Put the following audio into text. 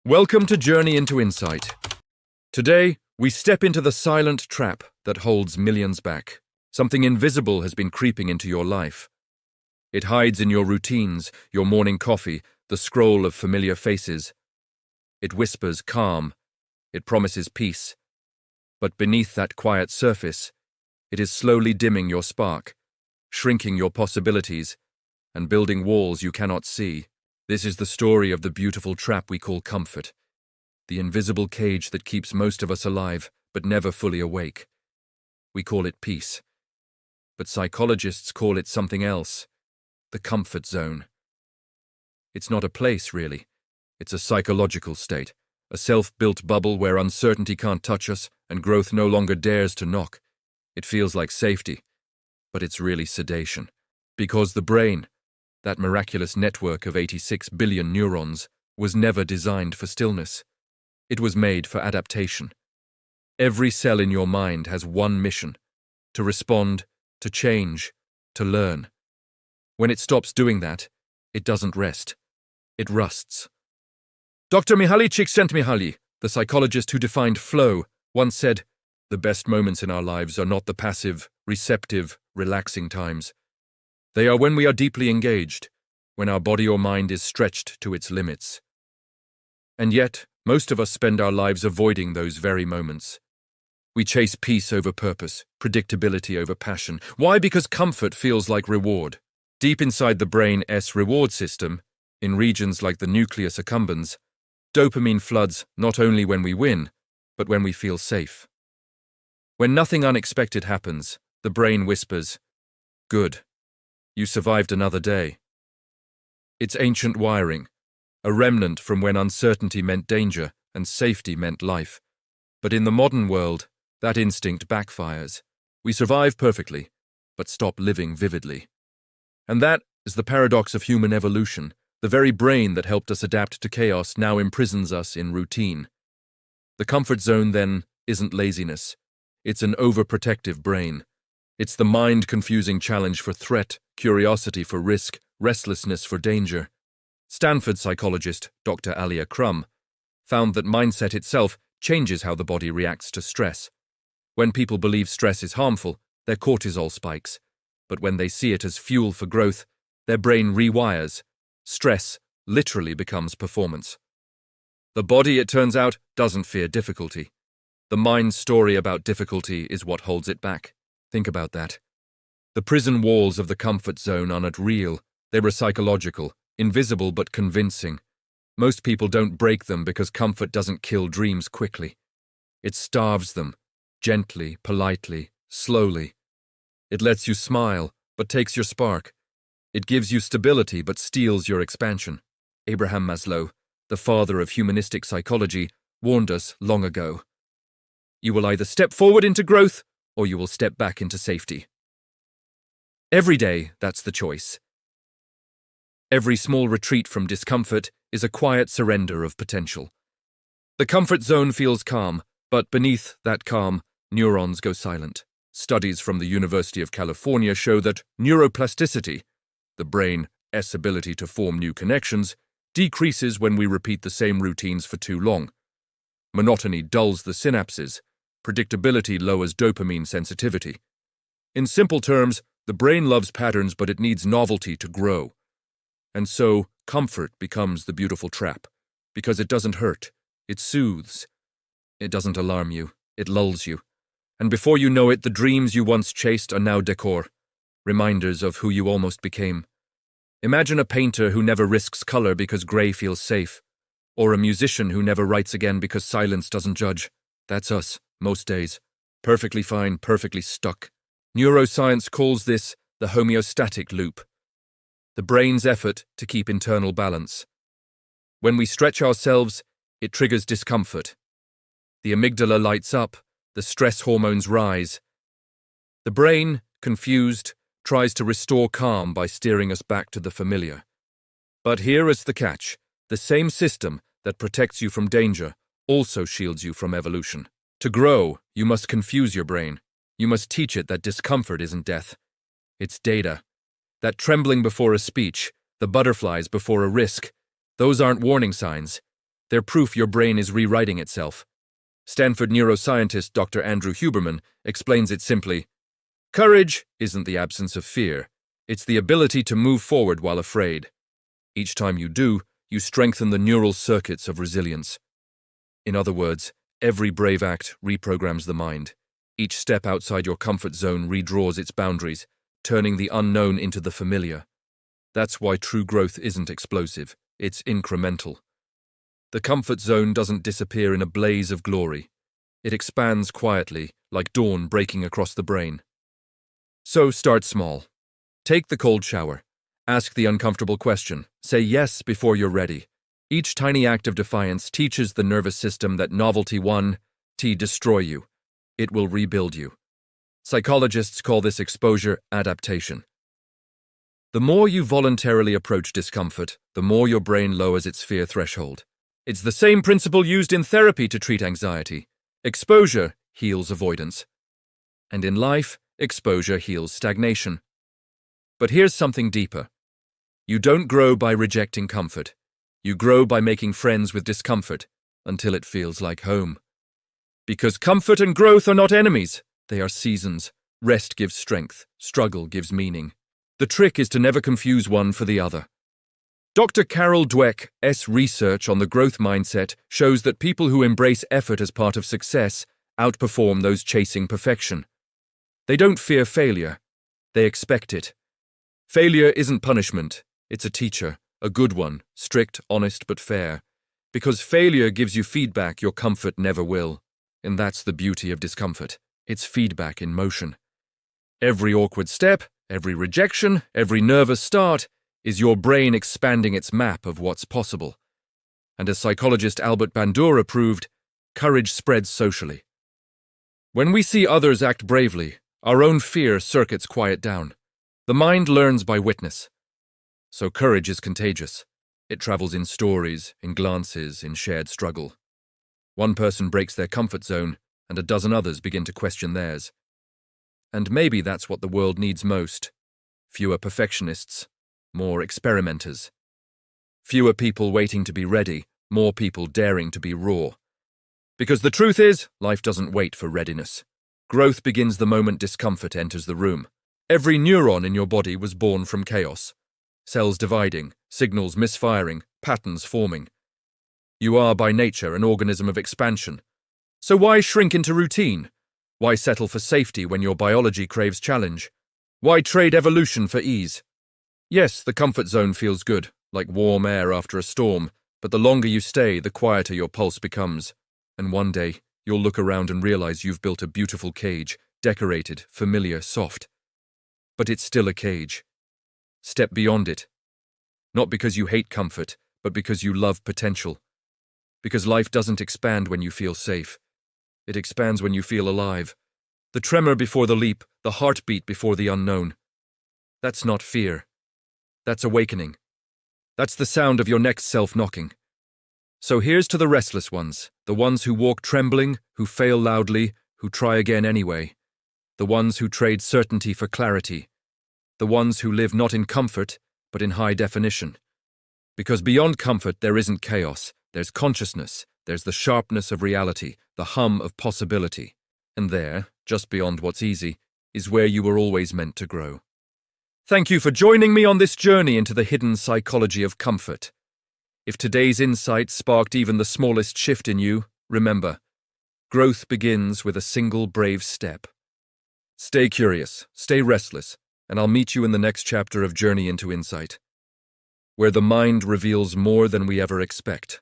Welcome to Journey into Insight. Today, we step into the silent trap that holds millions back. Something invisible has been creeping into your life. It hides in your routines, your morning coffee, the scroll of familiar faces. It whispers calm. It promises peace. But beneath that quiet surface, it is slowly dimming your spark, shrinking your possibilities, and building walls you cannot see. This is the story of the beautiful trap we call comfort, the invisible cage that keeps most of us alive but never fully awake. We call it peace, but psychologists call it something else, the comfort zone. It's not a place, really. It's a psychological state, a self-built bubble where uncertainty can't touch us and growth no longer dares to knock. It feels like safety, but it's really sedation. Because the brain, that miraculous network of 86 billion neurons, was never designed for stillness. It was made for adaptation. Every cell in your mind has one mission: to respond, to change, to learn. When it stops doing that, it doesn't rest. It rusts. Dr. Mihaly Csikszentmihalyi, the psychologist who defined flow, once said, "The best moments in our lives are not the passive, receptive, relaxing times. They are when we are deeply engaged, when our body or mind is stretched to its limits." And yet, most of us spend our lives avoiding those very moments. We chase peace over purpose, predictability over passion. Why? Because comfort feels like reward. Deep inside the brain's reward system, in regions like the nucleus accumbens, dopamine floods not only when we win, but when we feel safe. When nothing unexpected happens, the brain whispers, "Good. You survived another day." It's ancient wiring, a remnant from when uncertainty meant danger and safety meant life. But in the modern world, that instinct backfires. We survive perfectly, but stop living vividly. And that is the paradox of human evolution. The very brain that helped us adapt to chaos now imprisons us in routine. The comfort zone, then, isn't laziness. It's an overprotective brain. It's the mind-confusing challenge for threat, curiosity for risk, restlessness for danger. Stanford psychologist Dr. Alia Crum found that mindset itself changes how the body reacts to stress. When people believe stress is harmful, their cortisol spikes. But when they see it as fuel for growth, their brain rewires. Stress literally becomes performance. The body, it turns out, doesn't fear difficulty. The mind's story about difficulty is what holds it back. Think about that. The prison walls of the comfort zone are not real. They were psychological, invisible but convincing. Most people don't break them because comfort doesn't kill dreams quickly. It starves them, gently, politely, slowly. It lets you smile, but takes your spark. It gives you stability, but steals your expansion. Abraham Maslow, the father of humanistic psychology, warned us long ago. You will either step forward into growth, or you will step back into safety. Every day, that's the choice. Every small retreat from discomfort is a quiet surrender of potential. The comfort zone feels calm, but beneath that calm, neurons go silent. Studies from the University of California show that neuroplasticity, the brain's ability to form new connections, decreases when we repeat the same routines for too long. Monotony dulls the synapses. Predictability lowers dopamine sensitivity. In simple terms, the brain loves patterns, but it needs novelty to grow. And so, comfort becomes the beautiful trap, because it doesn't hurt, it soothes. It doesn't alarm you, it lulls you. And before you know it, the dreams you once chased are now decor, reminders of who you almost became. Imagine a painter who never risks color because gray feels safe, or a musician who never writes again because silence doesn't judge. That's us. Most days. Perfectly fine, perfectly stuck. Neuroscience calls this the homeostatic loop, the brain's effort to keep internal balance. When we stretch ourselves, it triggers discomfort. The amygdala lights up, the stress hormones rise. The brain, confused, tries to restore calm by steering us back to the familiar. But here is the catch. The same system that protects you from danger also shields you from evolution. To grow, you must confuse your brain. You must teach it that discomfort isn't death. It's data. That trembling before a speech, the butterflies before a risk, those aren't warning signs. They're proof your brain is rewriting itself. Stanford neuroscientist Dr. Andrew Huberman explains it simply. Courage isn't the absence of fear. It's the ability to move forward while afraid. Each time you do, you strengthen the neural circuits of resilience. In other words, every brave act reprograms the mind. Each step outside your comfort zone redraws its boundaries, turning the unknown into the familiar. That's why true growth isn't explosive, it's incremental. The comfort zone doesn't disappear in a blaze of glory. It expands quietly, like dawn breaking across the brain. So start small. Take the cold shower. Ask the uncomfortable question. Say yes before you're ready. Each tiny act of defiance teaches the nervous system that novelty won't destroy you. It will rebuild you. Psychologists call this exposure adaptation. The more you voluntarily approach discomfort, the more your brain lowers its fear threshold. It's the same principle used in therapy to treat anxiety. Exposure heals avoidance. And in life, exposure heals stagnation. But here's something deeper. You don't grow by rejecting comfort. You grow by making friends with discomfort until it feels like home. Because comfort and growth are not enemies. They are seasons. Rest gives strength. Struggle gives meaning. The trick is to never confuse one for the other. Dr. Carol Dweck's research on the growth mindset shows that people who embrace effort as part of success outperform those chasing perfection. They don't fear failure. They expect it. Failure isn't punishment. It's a teacher, a good one, strict, honest, but fair. Because failure gives you feedback your comfort never will. And that's the beauty of discomfort. It's feedback in motion. Every awkward step, every rejection, every nervous start is your brain expanding its map of what's possible. And as psychologist Albert Bandura proved, courage spreads socially. When we see others act bravely, our own fear circuits quiet down. The mind learns by witness. So courage is contagious. It travels in stories, in glances, in shared struggle. One person breaks their comfort zone, and a dozen others begin to question theirs. And maybe that's what the world needs most. Fewer perfectionists, more experimenters. Fewer people waiting to be ready, more people daring to be raw. Because the truth is, life doesn't wait for readiness. Growth begins the moment discomfort enters the room. Every neuron in your body was born from chaos. Cells dividing, signals misfiring, patterns forming. You are by nature an organism of expansion. So why shrink into routine? Why settle for safety when your biology craves challenge? Why trade evolution for ease? Yes, the comfort zone feels good, like warm air after a storm, but the longer you stay, the quieter your pulse becomes. And one day, you'll look around and realize you've built a beautiful cage, decorated, familiar, soft. But it's still a cage. Step beyond it. Not because you hate comfort, but because you love potential. Because life doesn't expand when you feel safe. It expands when you feel alive. The tremor before the leap, the heartbeat before the unknown. That's not fear. That's awakening. That's the sound of your next self knocking. So here's to the restless ones, the ones who walk trembling, who fail loudly, who try again anyway. The ones who trade certainty for clarity. The ones who live not in comfort, but in high definition. Because beyond comfort there isn't chaos, there's consciousness, there's the sharpness of reality, the hum of possibility. And there, just beyond what's easy, is where you were always meant to grow. Thank you for joining me on this journey into the hidden psychology of comfort. If today's insight sparked even the smallest shift in you, remember, growth begins with a single brave step. Stay curious, stay restless, and I'll meet you in the next chapter of Journey into Insight, where the mind reveals more than we ever expect.